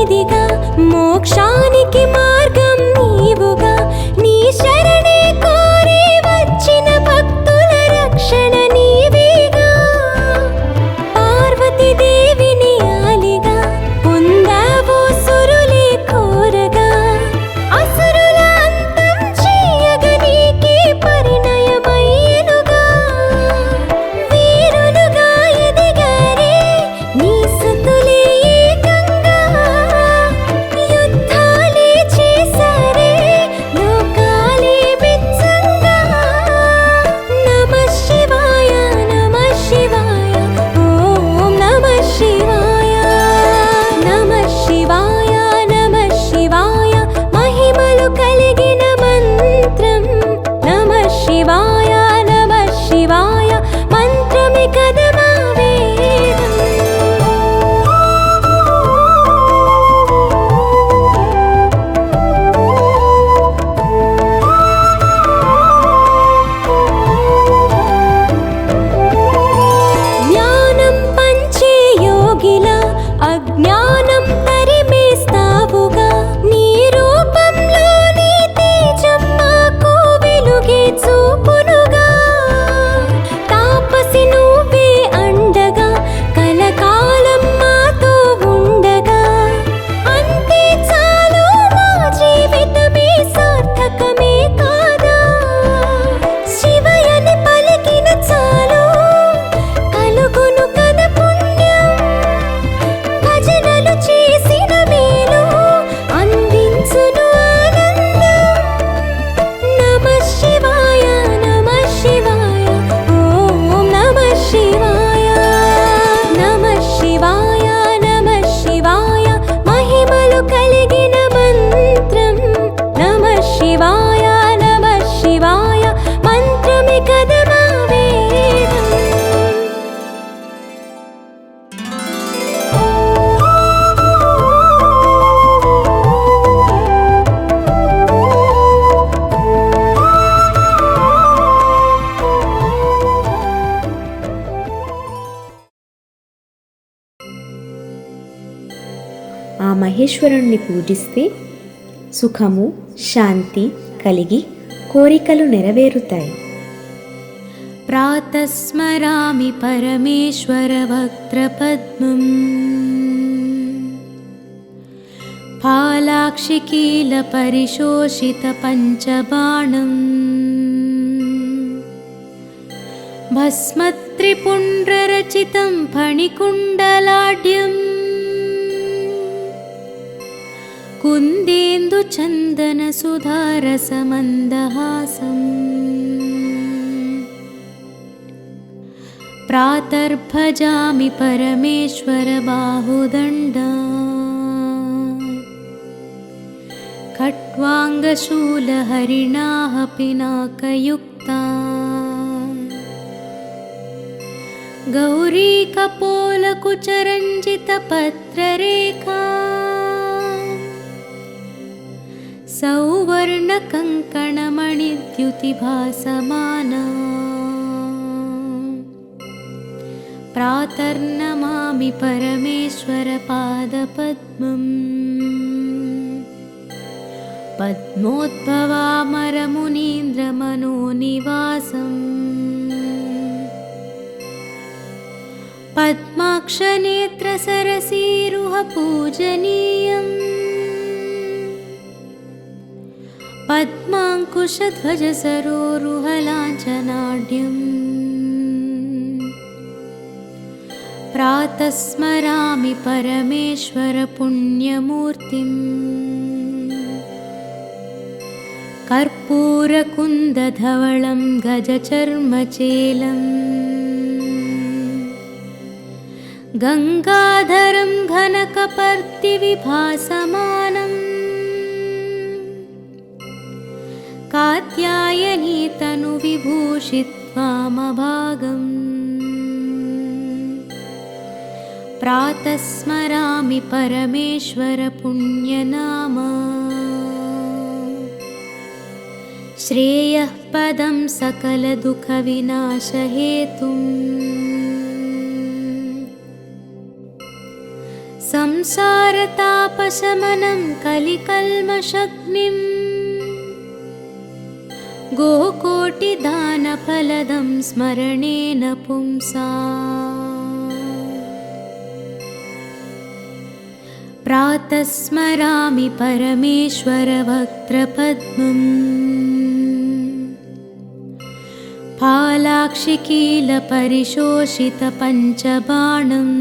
వీధిగా మోక్షానికి మార్గం నీవుగా నీ శరణే కోరి వచ్చిన భక్తుల రక్షణ నీవేగా పార్వతీ దేవిని ఆలిగా పొందావు సురులే కోరగా అసురుల అంతం చేయగా నీకే పరిణయమయ్యెనుగా వీరులుగా ఎదిగారే నీ సుతులే ఏకంగా యుద్ధాలే చేశారే లోకాలే మెచ్చంగా నమః శివాయ నమః శివాయ ఓం నమః శివాయ నమః శివాయ నమః శివాయ మహిమలు కలిగిన మంత్రం నమః శివాయ నమః శివాయ మంత్రమే కదా మా వేదం జ్ఞానం పంచే యోగిలా అజ్ఞానం తరిమేస్తావుగా నీ రూపంలో నీ తేజం మాకు వెలుగే చూపునుగా తాపసి నువ్వే అండగా కలకాలం మాతో ఉండగా అంతే చాలు మా జీవితమే సార్థకమే కాదా శివయని పలికిన చాలు కలుగును కద పుణ్యం భజనలు చేసిన మేలు అందించును ఆనందం నమః శివాయ నమః శివాయ ఓం నమః శివాయ నమః శివాయ నమః శివాయ మహిమలు కలిగిన మంత్రం నమః శివాయ నమః శివాయ మంత్రమే కదా మా వేదం ఆ మహేశ్వరుణ్ణి పూజిస్తే సుఖము శాంతి కలిగి కోరికలు నెరవేరుతాయి. ప్రాతః స్మరామి పరమేశ్వర వక్త్రపద్మం ఫాలాక్షికీల పరిశోషిత పంచబాణం భస్మత్రిపుండ్రరచితం ఫణికుండలాఢ్యం కుందేందు చందన సుధారసమందహాసం ప్రాతర్భజామి పరమేశ్వర బాహుదండా ఖట్వాంగశూలహరిణాః పినాకయుక్తా గౌరీకపోలకుచరంజితపత్రరేఖా సౌవర్ణకంకణమణిద్యుతిభాసమానా ప్రాతర్నమామి పరమేశ్వర పాదపద్మం పద్మోద్భవామరమునీంద్రమనోనివాసం పద్మాక్షనేత్రసరసీరుహ పూజనీయం పద్మాంకుశధ్వజసరోరుహలాంఛనాఢ్యం ప్రాతః స్మరామి పరమేశ్వర పుణ్యమూర్తిం కర్పూరకుందధవళం గజచర్మచేలం గంగాధరం ఘనకపర్దివిభాసమానం కాత్యాయనీ తను విభూషిత్వామభాగం ప్రాతః స్మరామి పరమేశ్వర పుణ్యనామా శ్రేయః పదం సకల దుఃఖ వినాశహేతుం संसारतापशमनं कलिकल्मषग्निं गोकोटिदानफलदं स्मरणेन पुंसा प्रातः स्मरामि परमेश्वरवक्त्रपद्मम् फालाक्षिकीलपरिशोषितपञ्चबाणम्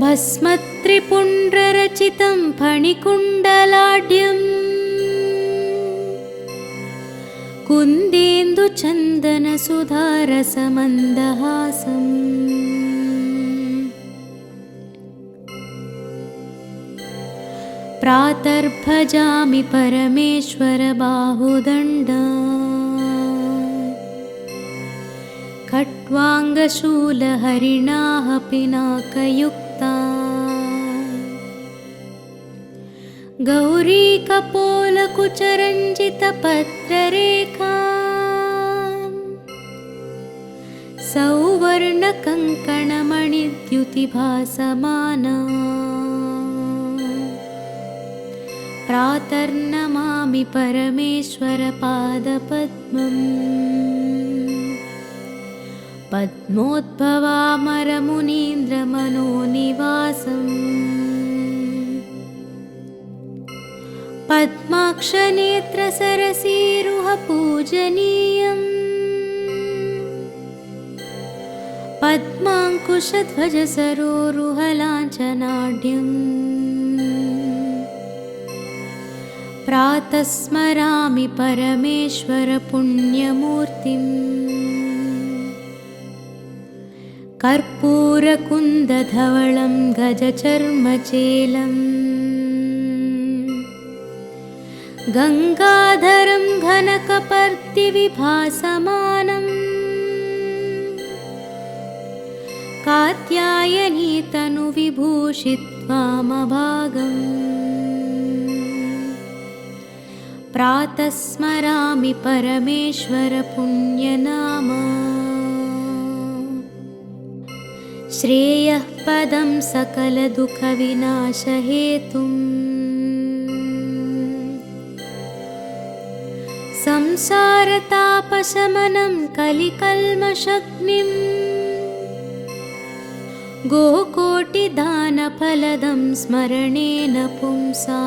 भस्मत्रिपुण्ड्ररचितं फणिकुण्डलाढ्यम् कुन्देन्दुचन्दनसुधारसमन्दहासम् प्रातर्भजामि परमेश्वरबाहुदण्डा खट्वाङ्गशूलहरिणाः पिनाकयुक्ता गौरीकपोलकुचरञ्जितपत्ररेखा सौवर्णकङ्कणमणिद्युतिभासमाना प्रातर्नमामि परमेश्वरपादपद्मम् पद्मोद्भवामरमुनीन्द्रमनोनिवासम् पद्माक्षनेत्रसरसीरुहपूजनीयम् पद्माङ्कुशध्वजसरोरुहलाञ्छनाढ्यम् प्रातः स्मरामि परमेश्वरपुण्यमूर्तिम् कर्पूरकुन्दधवलं गजचर्मचेलम् गङ्गाधरं घनकपर्दिविभासमानम् कात्यायनी तनुविभूषित्वामभागम् प्रातः स्मरामि परमेश्वरपुण्यनामा श्रेयः पदं सकलदुःखविनाशहेतुम् संसारतापशमनं कलिकल्मषग्निं गोकोटिदानफलदं स्मरणेन पुंसा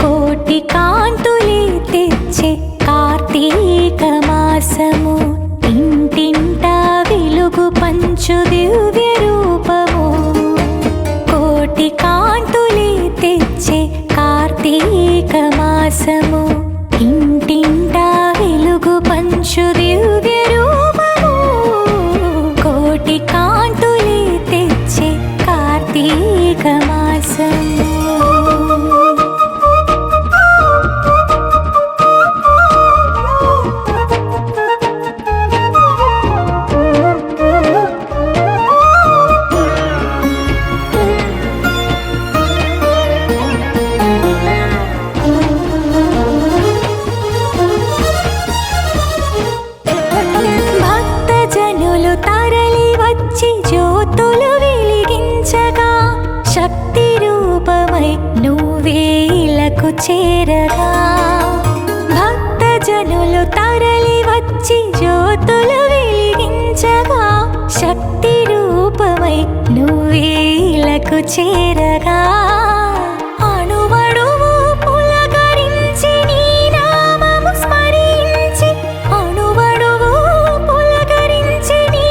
కోటి కాంతులే తెచ్చే కార్తీక మాసము ఇంటింటా వెలుగు పంచు దివ్య రూపము కోటి కాంతులే తెచ్చే కార్తీక మాసము ఇంటింటా వెలుగు పంచు దివ్య రూపము కోటి కాంతులే తెచ్చే కార్తీక మాసము భక్తజనులు తరలి వచ్చి జ్యోతులు వెలిగించగా శక్తి రూపమై నువ్వే ఇలకు చేరగా భక్తజనులు తరలి వచ్చి జ్యోతులు వెలిగించగా శక్తి రూపమై నువ్వే ఇలకు చేరగా అణువణువు పులకరించి నీ నామము స్మరించి అణువణువు పులకరించి నీ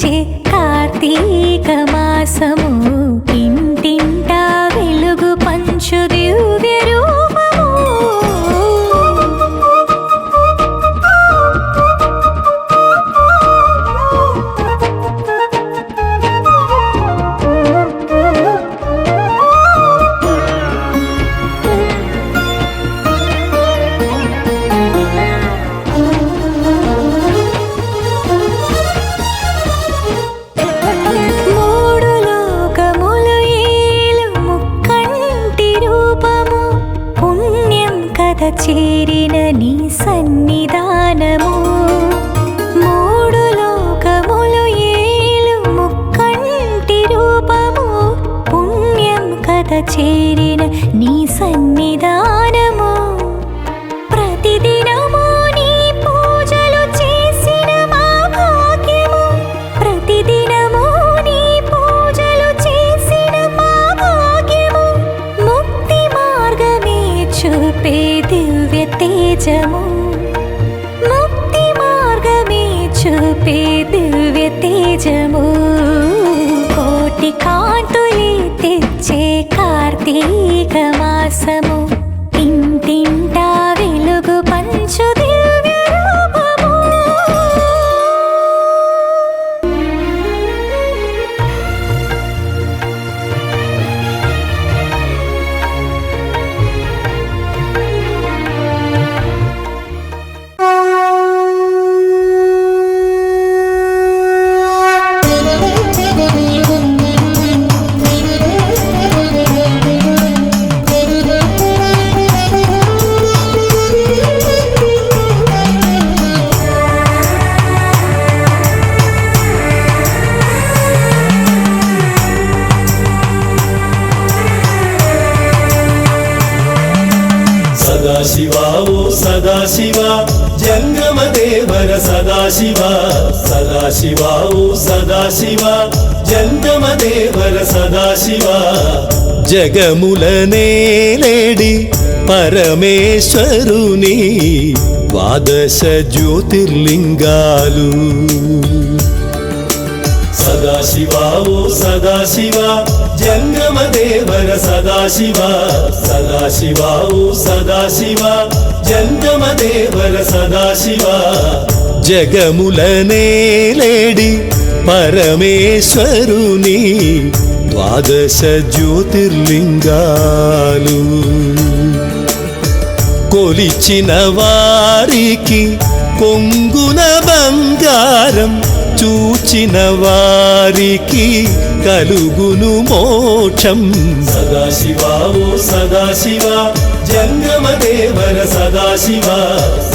తెచ్చే కార్తీక మాసము ఇంటింటా వెలుగు పంచు దివ్య రూపము. మూడు లోకములు ఏలు ముక్కంటి రూపము పుణ్యం కథ చేరిన నీ సన్నిధానము. మూడు లోకములు ఏలు ముక్కంటి రూపము పుణ్యం కథ చేరిన నీ సన్నిధానము. ప్రతిదినము నీ పూజలు చేసిన మా భాగ్యము. ప్రతిదినము నీ పూజలు చేసిన మా భాగ్యము. ముక్తి మార్గమే చూపే దివ్య తేజము. ముక్తి మార్గమే చూపే దివ్య తేజము. కోటి కాంతులే తెచ్చే కార్తీక మాసము ఇంటింటా వెలుగు పంచు దివ్య రూపము. సదాశివా ఓ సదాశివా జంగమ దేవర సదాశివా. సదాశివా ఓ సదాశివా జంగమ దేవర సదాశివా. జగముల నేలేడి పరమేశ్వరుని ద్వాదశ జ్యోతిర్లింగాలు. సదాశివా ఓ సదాశివా జంగమ దేవర సదాశివా. సదాశివా ఓ సదాశివా జంగమ దేవర సదాశివా. జగముల నేలేడి పరమేశ్వరుని ద్వాదశ జ్యోతిర్లింగాలు. కొలిచిన వారికి కొంగున బంగారం చూచిన వారికి కలుగును మోక్షం. సదాశివా ఓ సదాశివా జంగమ దేవర సదాశివా.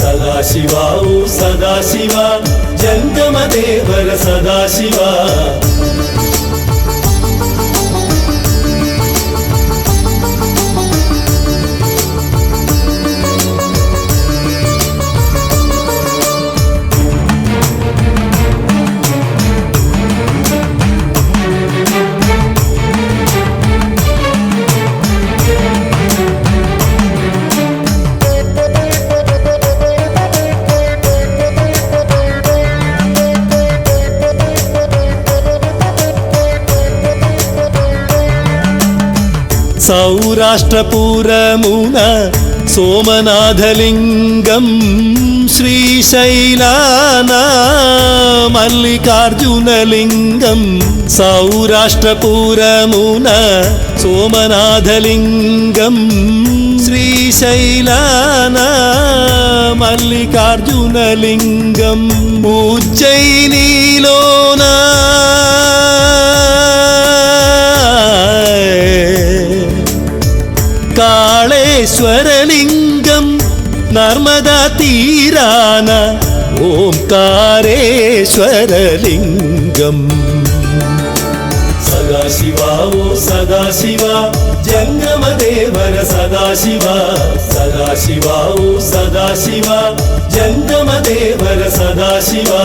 సదాశివా ఓ సదాశివా జంగమ దేవర సదాశివా. సౌరాష్ట్రపురమున సోమనాథలింగం శ్రీశైలాన మల్లికార్జునలింగం. సౌరాష్ట్రపురమున సోమనాథలింగం శ్రీశైలాన మల్లికార్జునలింగం. ఉజ్జయినిలోన కాళేశ్వరలింగం. నర్మదా తీరాన ఓంకారేశ్వరలింగం. సదాశివా ఓ సదాశివా జంగమ దేవర సదాశివా. సదాశివా ఓ సదాశివా జంగమ దేవర సదాశివా.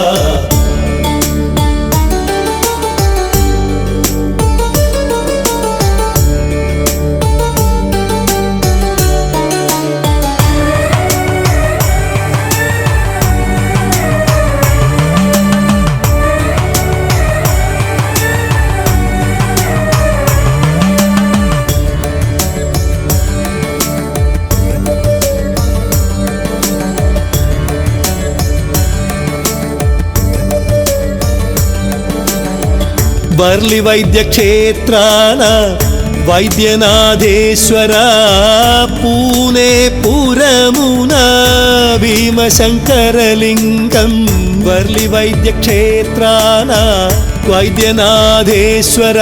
వర్లి వైద్య క్షేత్రాన వైద్యనాథేశ్వర పూనే పురమున భీమశంకరలింగం వర్లి వైద్య క్షేత్రాన వైద్యనాథేశ్వర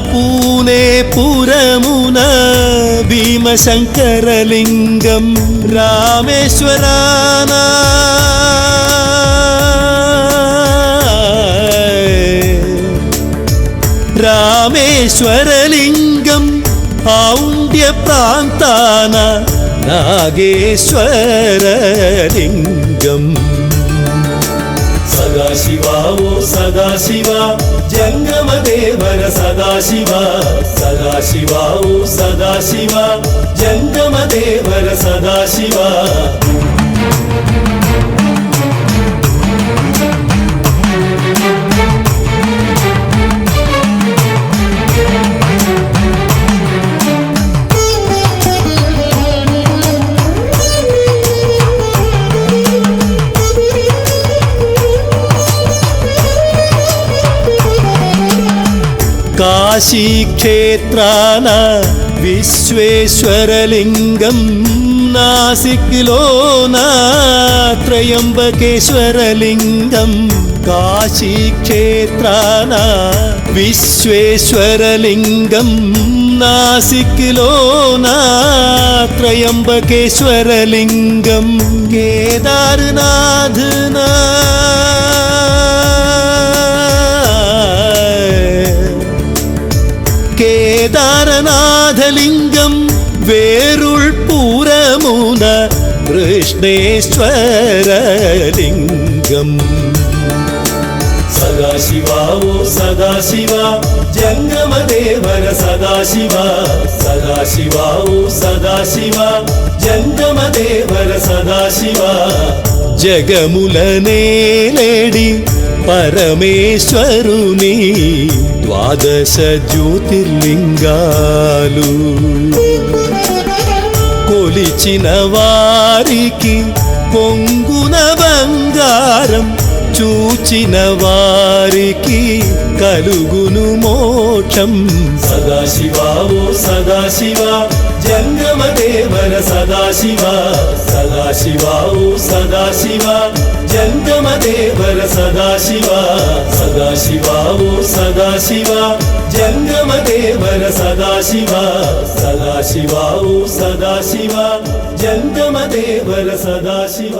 పూనే పురమున భీమశంకరలింగం రామేశ్వరానా రామేశ్వరలింగం ఔండ్య ప్రాంతాన నాగేశ్వరలింగం సదాశివా ఓ సదాశివ జంగమదేవర సదాశివ సదాశివా ఓ సదాశివ జంగమదేవర సదాశివ కాశీక్షేత్రాన విశ్వేశ్వరలింగం నాసిక్లోన త్రయంబకేశ్వరలింగం కాశీక్షేత్రాన విశ్వేశ్వరలింగం నాసిక్లోన త్రయంబకేశ్వరలింగం కేదార్నాథ్నా కేదారనాథలింగం వేరుల్పురమున కృష్ణేశ్వరలింగం సదాశివా ఓ సదాశివ జంగమదేవర సదాశివ సదాశివా ఓ సదాశివ జంగమదేవర సదాశివ జగములనేలేడి పరమేశ్వరుని ద్వాదశ జ్యోతిర్లింగాలు కొలిచిన వారికి పొంగున బంగారం చూచిన వారికి కలుగును మోక్షం సదాశివా ఓ సదాశివ జంగమదేవర సదాశివ సదాశివా ఓ సదాశివ జంగమదేవర సదాశివ సదాశివా ఓ సదాశివ జంగమదేవర సదాశివ సదాశివా ఓ సదాశివ జంగమదేవర సదాశివ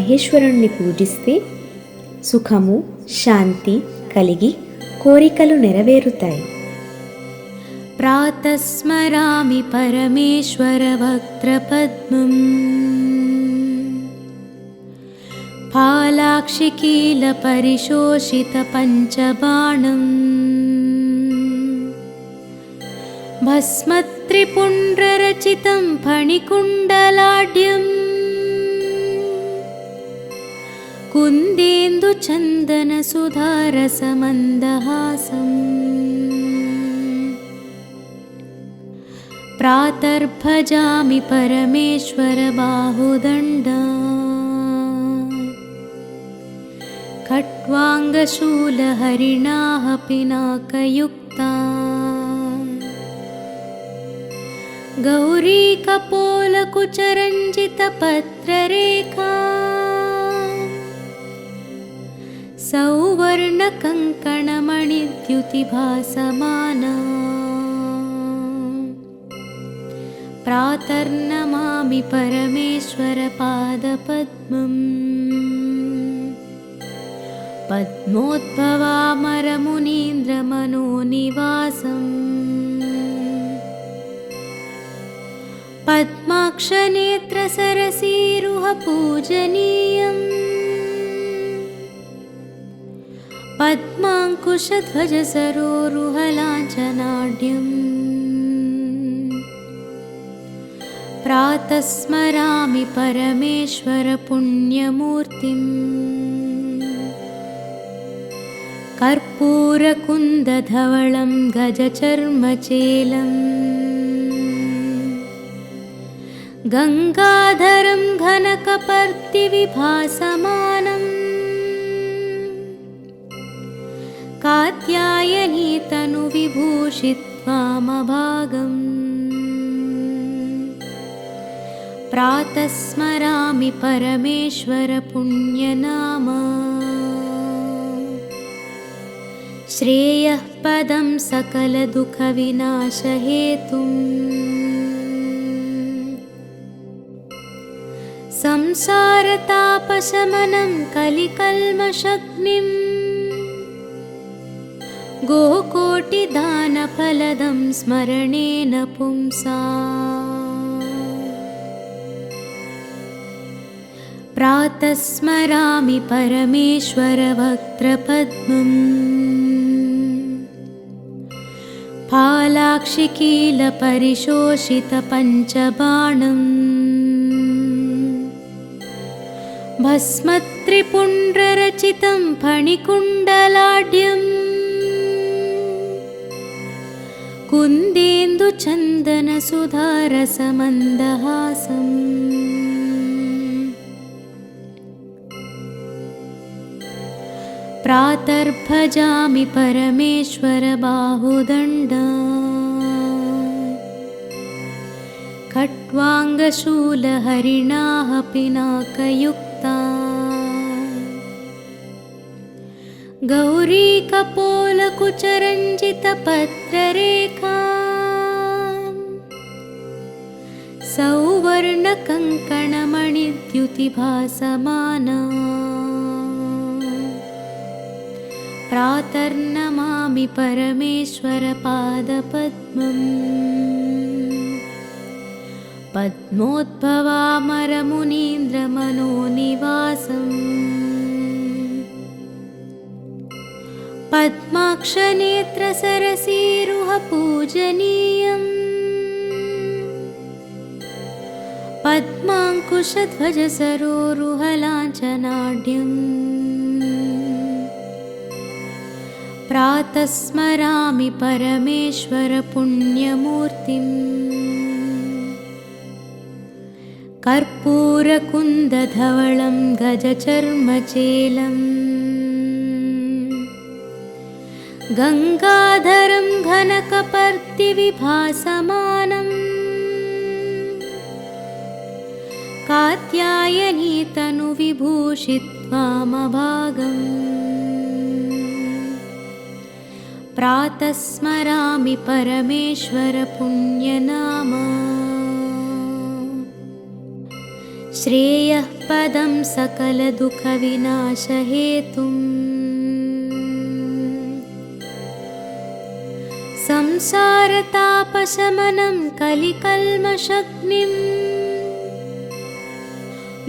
మహేశ్వరుణ్ణి పూజిస్తే సుఖము శాంతి కలిగి కోరికలు నెరవేరుతాయి. प्रातः स्मरामि परमेश्वरवक्त्रपद्मम् फालाक्षिकीलपरिशोषितपञ्चबाणम् भस्मत्रिपुण्ड्ररचितं फणिकुण्डलाढ्यम् कुन्देन्दुचन्दनसुधारसमन्दहासम् प्रातर्भजामि परमेश्वरबाहुदण्डा खट्वाङ्गशूलहरिणाः पिनाकयुक्ता गौरीकपोलकुचरञ्जितपत्ररेखा सौवर्णकङ्कणमणिद्युतिभासमाना प्रातर्नमामि परमेश्वरपादपद्मम् पद्मोद्भवामरमुनीन्द्रमनोनिवासम् पद्माक्षनेत्रसरसीरुहपूजनीयम् पद्माङ्कुशध्वजसरोरुहलाञ्छनाढ्यम् प्रातः स्मरामि परमेश्वरपुण्यमूर्तिम् कर्पूरकुन्दधवलं गजचर्मचेलम् गङ्गाधरं घनकपर्दिविभासमानम् कात्यायनी तनुविभूषित्वामभागम् प्रातः स्मरामि परमेश्वरपुण्यनामा श्रेयः पदं सकलदुःखविनाशहेतुम् संसारतापशमनं कलिकल्मषग्निम् गोकोटिदानफलदं स्मरणेन पुंसा प्रातः स्मरामि परमेश्वरवक्त्रपद्मम् फालाक्षिकीलपरिशोषितपञ्चबाणम् भस्मत्रिपुण्ड्ररचितं फणिकुण्डलाढ्यम् कुन्देन्दुचन्दनसुधारसमन्दहासम् प्रातर्भजामि परमेश्वरबाहुदण्डा खट्वाङ्गशूलहरिणाः पिनाकयुक्ता गौरीकपोलकुचरञ्जितपत्ररेखा सौवर्णकङ्कणमणिद्युतिभासमाना प्रातर्नमामि परमेश्वरपादपद्मम् पद्मोद्भवामरमुनीन्द्रमनोनिवासम् पद्माक्षनेत्रसरसीरुहपूजनीयम् पद्माङ्कुशध्वजसरोरुहलाञ्छनाढ्यम् प्रातः स्मरामि परमेश्वरपुण्यमूर्तिम् कर्पूरकुन्दधवलं गजचर्मचेलम् गङ्गाधरं घनकपर्दिविभासमानम् कात्यायनी तनुविभूषित्वामभागम् प्रातः स्मरामि परमेश्वरपुण्यनामा श्रेयः पदं सकलदुःखविनाशहेतुम् संसारतापशमनं कलिकल्मषग्निं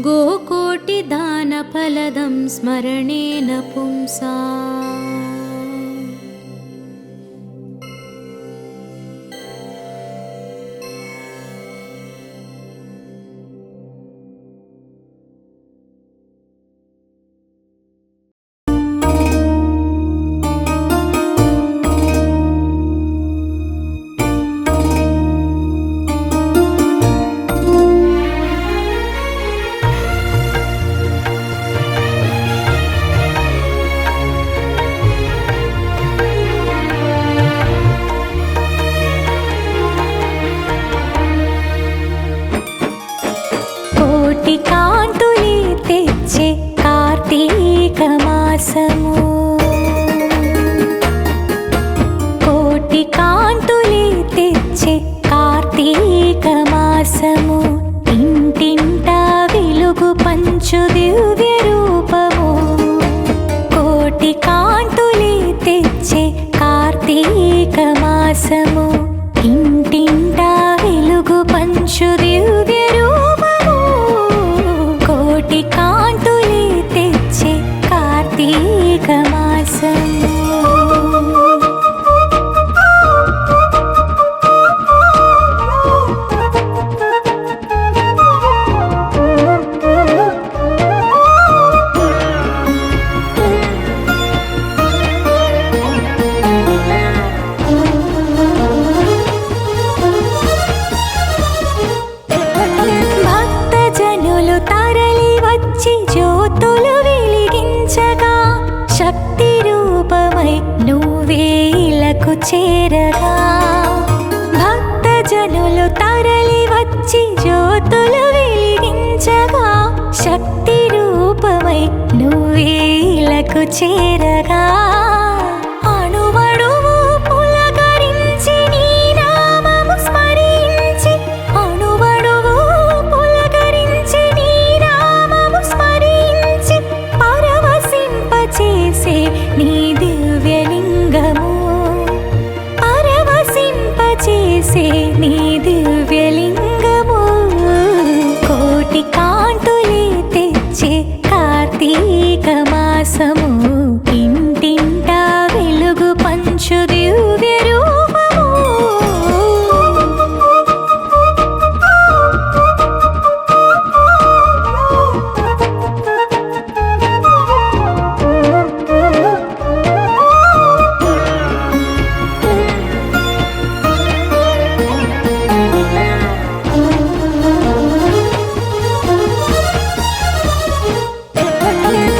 गोकोटिदानफलदं स्मरणेन पुंसा కాంతులే తెచ్చే కార్తీక మాసము కోటి కాంతులే తెచ్చే కార్తీక మాసము ఇంటింటా వెలుగు పంచు దివ్య రూపము కోటి కాంతులే తెచ్చే కార్తీక మాసము ఇంటింటా వెలుగు పంచు దివ్య కాంతులే తెచ్చే కార్తీక మాసము భక్తజనులు తరలి వచ్చి జ్యోతులు వెలిగించగా శక్తి రూపమై నువ్వే ఇలకు చేరగా భక్తజనులు తరలి వచ్చి జ్యోతులు వెలిగించగా శక్తి రూపమై నువ్వే ఇలకు చేరగా అణువణువు పులకరించి నీ నామము స్మరించి అణువణువు పులకరించి నీ నామము స్మరించి పరవశింపచేసే నీ దివ్యలింగము పరవశింపచేసే నీ దివ్యలింగము కోటి కాంతులే తెచ్చే కార్తీక మాసము ఇంటింటా వెలుగు పంచు దివ్య రూపము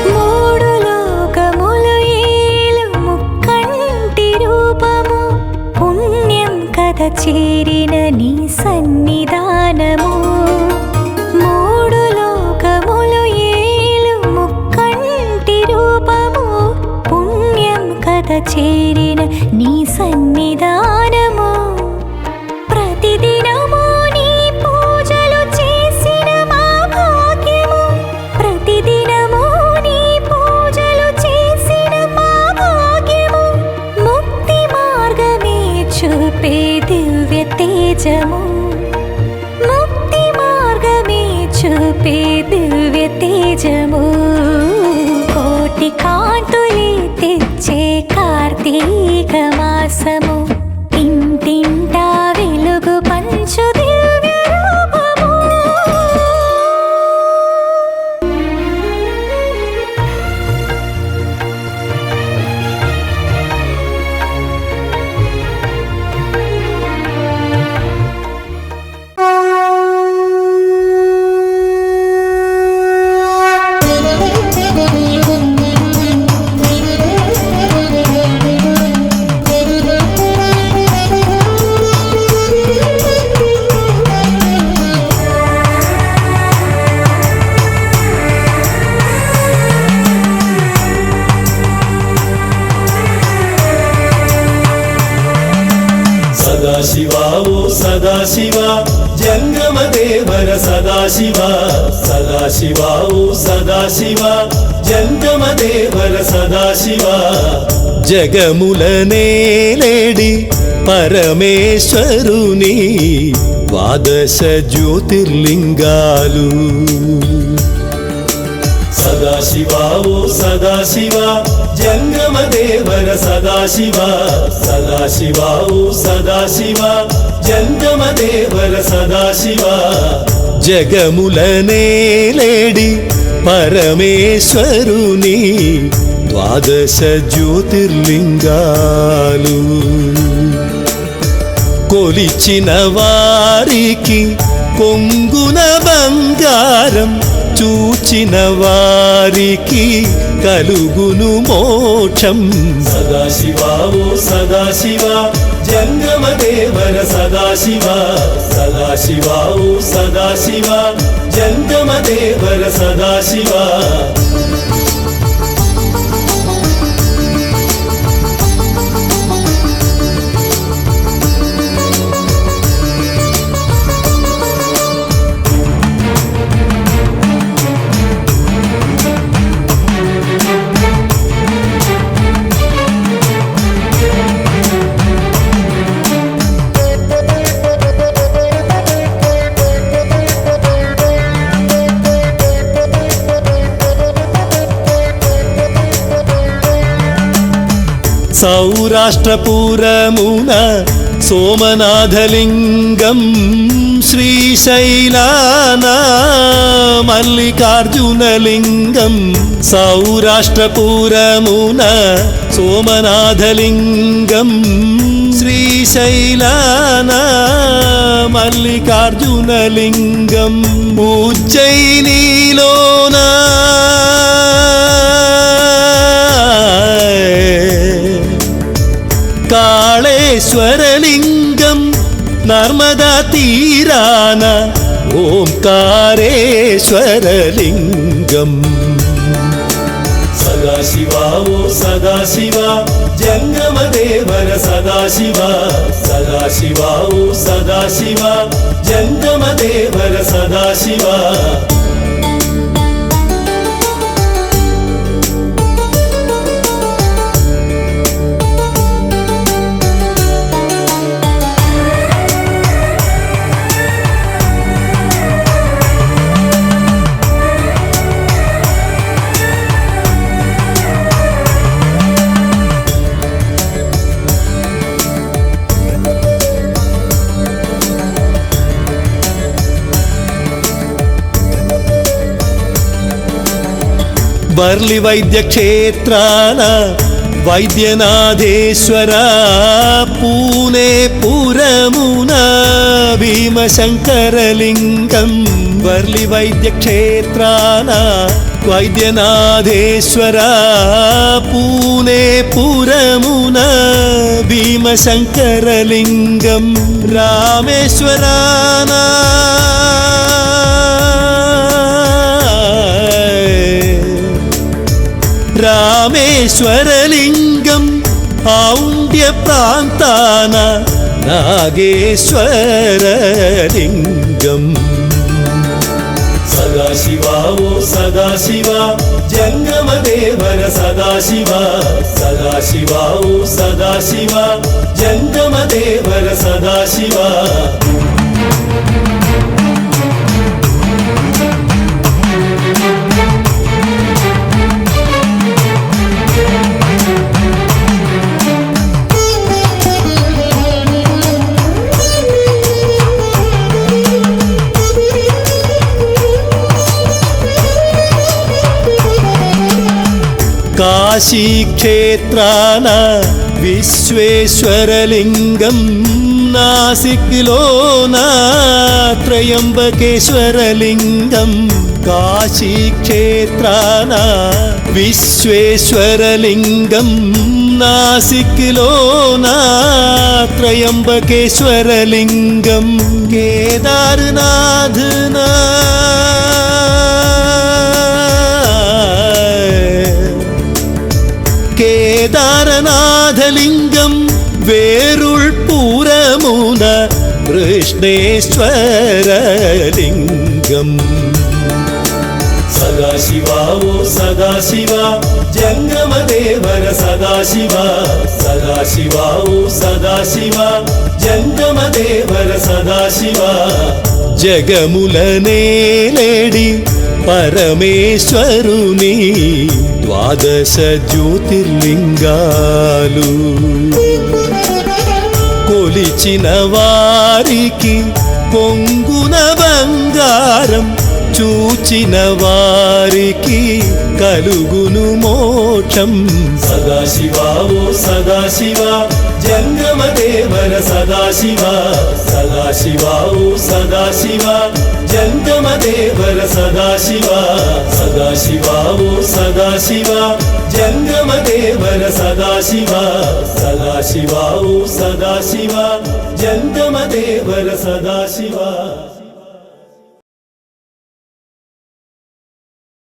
మూడు లోకములు ఏలు ముక్కంటి రూపము పుణ్యం కథ చేరిన నీ సన్నిధానము మూడు లోకములు ఏలు ముక్కంటి రూపము పుణ్యం కథ చేరిన నీ సన్నిధానము ప్రతిదినము నీ పూజలు చేసిన మా భాగ్యము ప్రతిదినము నీ పూజలు చేసిన మా భాగ్యము ముక్తి మార్గమే చూపే దివ్య తేజము ముక్తి మార్గమే చూపే దివ్య తేజము కోటి కాంతులే తెచ్చే కార్తీక మాసము ఇంటింటా వెలుగు పంచు దివ్య రూపము సదాశివ ఓ సదాశివ జంగమదేవర సదాశివ సదాశివ ఓ సదాశివ జంగమదేవర సదాశివ జగములనేలేడి పరమేశ్వరుని ద్వాదశ జ్యోతిర్లింగాలు సదాశివ ఓ సదాశివ జంగమదేవర సదాశివ సదాశివ ఓ సదాశివ జంగమదేవర సదాశివ జగములనేలేడి పరమేశ్వరుని ద్వాదశ జ్యోతిర్లింగాలు కొలిచిన వారికి కొంగున బంగారం చూచిన వారికి కలుగును మోక్షం సదాశివ ఓ సదాశివ జంగమదేవర సదాశివ సదాశివ ఓ సదాశివ జంగమదేవర సదాశివ సౌరాష్ట్రపురమున సోమనాథలింగం శ్రీశైలాన మల్లికార్జునలింగం సౌరాష్ట్రపురమున సోమనాథలింగం శ్రీశైలాన మల్లికార్జునలింగం ఉజ్జయినిలోన కాళేశ్వరలింగం నర్మదా తీరాన ఓంకారేశ్వరలింగం సదాశివ ఓ సదాశివ జంగమదేవర సదాశివ సదాశివ ఓ సదాశివ జంగమదేవర సదాశివ బర్లి వైద్య క్షేత్రాన వైద్యనాథేశ్వర పూనే పురమున భీమశంకరలింగం బర్లి వైద్య క్షేత్రాన వైద్యనాథేశ్వర పూనే పురమున భీమశంకరలింగం రామేశ్వరానా రామేశ్వరలింగం ఔండ్య ప్రాంతాన నాగేశ్వరలింగం సదాశివ ఓ సదాశివ జంగమదేవర సదాశివ సదాశివ ఓ సదాశివ జంగమదేవర సదాశివ కాశీక్షేత్రాన విశ్వేశ్వరలింగం నాసిక్లోన త్రయంబకేశ్వరలింగం కాశీక్షేత్రాన విశ్వేశ్వరలింగం నాసిక్లోన త్రయంబకేశ్వరలింగం కేదార్నాథ్నా కేదారనాథలింగం వేరుళ్ పూరమున జగమున కృష్ణేశ్వరలింగం సదాశివా ఓ సదాశివా జంగమదేవర సదాశివా సదాశివా ఓ సదాశివా జంగమదేవర సదాశివా జగములనేలేడి పరమేశ్వరుని ద్వాదశ జ్యోతిర్లింగాలు కొలిచిన వారికి పొంగున బంగారం చూచిన వారికి కలుగును మోక్షం సదాశివా ఓ సదాశివా జంగమదేవర సదాశివా సదాశివా ఓ సదాశివా జంగమదేవర సదాశివా సదాశివా ఓ సదాశివా జంగమదేవర సదాశివా సదాశివా ఓ సదాశివా జంగమదేవర సదాశివా